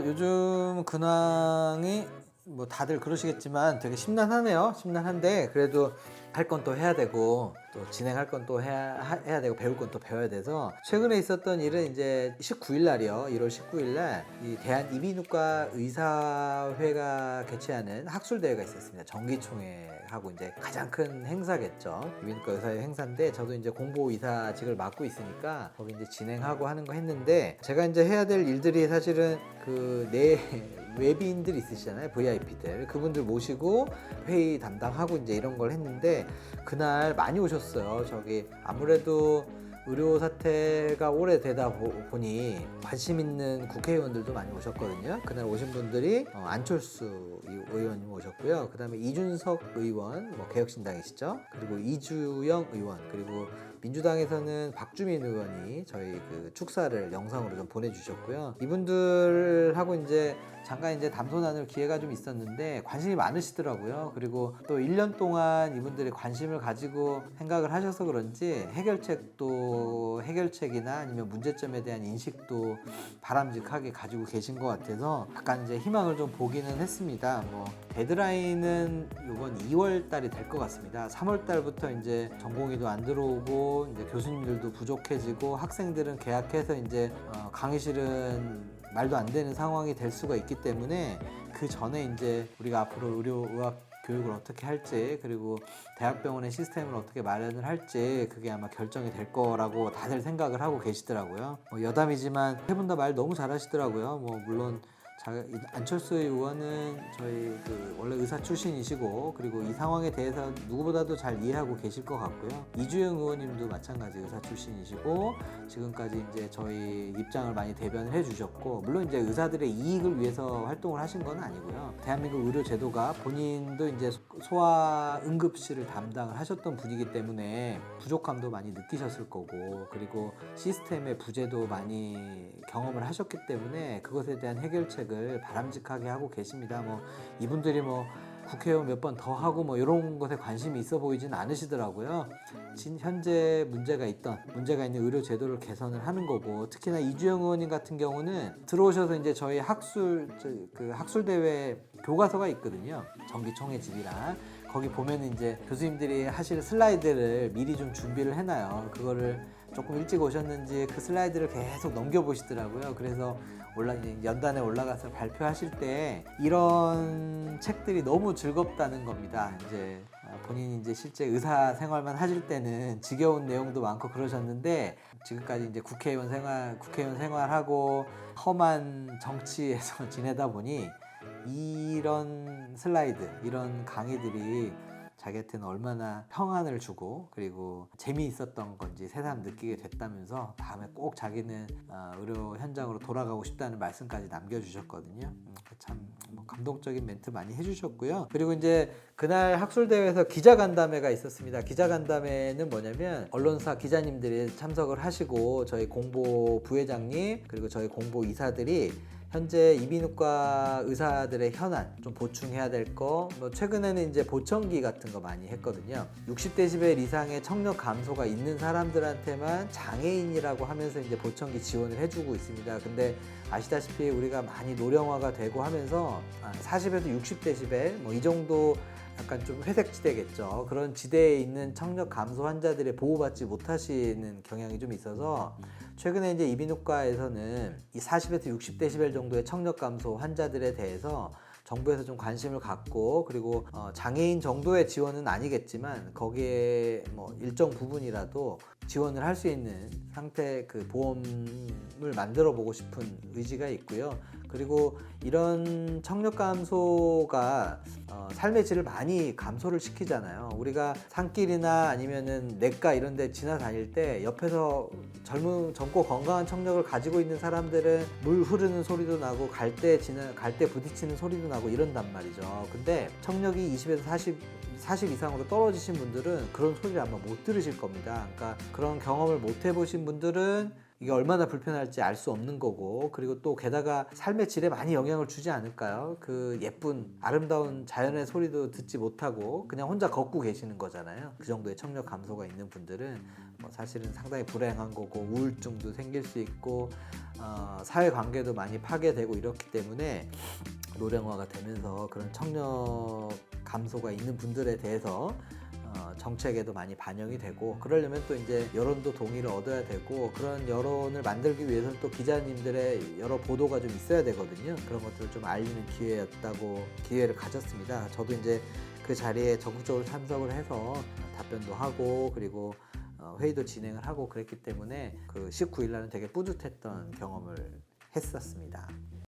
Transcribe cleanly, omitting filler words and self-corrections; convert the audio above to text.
요즘 근황이 뭐 다들 그러시겠지만 되게 심란하네요. 심란한데 그래도 할 건 또 해야 되고 또 진행할 건 또 해야 되고 배울 건 또 배워야 돼서 최근에 있었던 일은 이제 19일 날이요. 1월 19일 날 이 대한 이비인후과 의사회가 개최하는 학술 대회가 있었습니다. 정기총회하고 이제 가장 큰 행사겠죠. 이비인후과 의사회 행사인데 저도 이제 공보 의사직을 맡고 있으니까 거기 이제 진행하고 하는 거 했는데 제가 이제 해야 될 일들이 사실은 그 외비인들 있으시잖아요. VIP들. 그분들 모시고 회의 담당하고 이제 이런 걸 했는데 그날 많이 오셨어요. 저기 아무래도 의료 사태가 오래되다 보니 관심 있는 국회의원들도 많이 오셨거든요. 그날 오신 분들이 안철수 의원님 오셨고요. 그 다음에 이준석 의원, 뭐 개혁신당이시죠. 그리고 이주영 의원, 그리고 민주당에서는 박주민 의원이 저희 그 축사를 영상으로 좀 보내주셨고요. 이분들하고 이제 잠깐 이제 담소 나눌 기회가 좀 있었는데 관심이 많으시더라고요. 그리고 또 1년 동안 이분들이 관심을 가지고 생각을 하셔서 그런지 해결책이나 아니면 문제점에 대한 인식도 바람직하게 가지고 계신 것 같아서 약간 이제 희망을 좀 보기는 했습니다. 뭐 데드라인은 이번 2월 달이 될 것 같습니다. 3월 달부터 이제 전공의도 안 들어오고 이제 교수님들도 부족해지고 학생들은 개학해서 이제 강의실은 말도 안 되는 상황이 될 수가 있기 때문에 그 전에 이제 우리가 앞으로 의료의학 교육을 어떻게 할지 그리고 대학병원의 시스템을 어떻게 마련을 할지 그게 아마 결정이 될 거라고 다들 생각을 하고 계시더라고요. 여담이지만 세 분 다 말 너무 잘하시더라고요. 뭐 물론 안철수 의원은 저희 그 원래 의사 출신이시고 그리고 이 상황에 대해서 누구보다도 잘 이해하고 계실 것 같고요. 이주영 의원님도 마찬가지 의사 출신이시고 지금까지 이제 저희 입장을 많이 대변을 해주셨고 물론 이제 의사들의 이익을 위해서 활동을 하신 건 아니고요. 대한민국 의료 제도가 본인도 이제 소아 응급실을 담당을 하셨던 분이기 때문에 부족함도 많이 느끼셨을 거고 그리고 시스템의 부재도 많이 경험을 하셨기 때문에 그것에 대한 해결책을 바람직하게 하고 계십니다. 뭐 이분들이 뭐 국회의원 몇 번 더 하고 뭐 이런 것에 관심이 있어 보이지는 않으시더라고요. 현재 문제가 있는 의료 제도를 개선을 하는 거고 특히나 이주영 의원님 같은 경우는 들어오셔서 이제 저희 학술 대회 교과서가 있거든요. 정기총회집이랑 거기 보면은 이제 교수님들이 하실 슬라이드를 미리 좀 준비를 해놔요. 그거를 조금 일찍 오셨는지 그 슬라이드를 계속 넘겨보시더라고요. 그래서 연단에 올라가서 발표하실 때 이런 책들이 너무 즐겁다는 겁니다. 이제 본인이 이제 실제 의사 생활만 하실 때는 지겨운 내용도 많고 그러셨는데 지금까지 이제 국회의원 생활하고 험한 정치에서 지내다 보니 이런 슬라이드, 이런 강의들이 자기한테는 얼마나 평안을 주고 그리고 재미있었던 건지 새삼 느끼게 됐다면서 다음에 꼭 자기는 의료 현장으로 돌아가고 싶다는 말씀까지 남겨주셨거든요. 참 감동적인 멘트 많이 해주셨고요. 그리고 이제 그날 학술대회에서 기자간담회가 있었습니다. 기자간담회는 뭐냐면 언론사 기자님들이 참석을 하시고 저희 공보 부회장님 그리고 저희 공보 이사들이 현재 이비인후과 의사들의 현안 좀 보충해야 될 거, 뭐 최근에는 이제 보청기 같은 거 많이 했거든요. 60데시벨 이상의 청력 감소가 있는 사람들한테만 장애인이라고 하면서 이제 보청기 지원을 해주고 있습니다. 근데 아시다시피 우리가 많이 노령화가 되고 하면서 40에서 60데시벨 뭐 이 정도 약간 좀 회색지대겠죠. 그런 지대에 있는 청력 감소 환자들의 보호받지 못하시는 경향이 좀 있어서 최근에 이제 이비인후과에서는 이 40에서 60데시벨 정도의 청력 감소 환자들에 대해서 정부에서 좀 관심을 갖고 그리고 장애인 정도의 지원은 아니겠지만 거기에 뭐 일정 부분이라도 지원을 할 수 있는 상태 그 보험을 만들어 보고 싶은 의지가 있고요. 그리고 이런 청력 감소가 삶의 질을 많이 감소를 시키잖아요. 우리가 산길이나 아니면은 내과 이런 데 지나다닐 때 옆에서 젊고 건강한 청력을 가지고 있는 사람들은 물 흐르는 소리도 나고 갈 때 부딪히는 소리도 나고 이런단 말이죠. 근데 청력이 20에서 40 이상으로 떨어지신 분들은 그런 소리를 아마 못 들으실 겁니다. 그러니까 그런 경험을 못 해보신 분들은 이게 얼마나 불편할지 알 수 없는 거고, 그리고 또 게다가 삶의 질에 많이 영향을 주지 않을까요? 그 예쁜 아름다운 자연의 소리도 듣지 못하고 그냥 혼자 걷고 계시는 거잖아요. 그 정도의 청력 감소가 있는 분들은 뭐 사실은 상당히 불행한 거고, 우울증도 생길 수 있고 사회관계도 많이 파괴되고 이렇기 때문에 노령화가 되면서 그런 청력 감소가 있는 분들에 대해서 정책에도 많이 반영이 되고, 그러려면 또 이제 여론도 동의를 얻어야 되고, 그런 여론을 만들기 위해서는 또 기자님들의 여러 보도가 좀 있어야 되거든요. 그런 것들을 좀 알리는 기회를 가졌습니다. 저도 이제 그 자리에 적극적으로 참석을 해서 답변도 하고, 그리고 회의도 진행을 하고 그랬기 때문에 그 19일 날은 되게 뿌듯했던 경험을 했었습니다.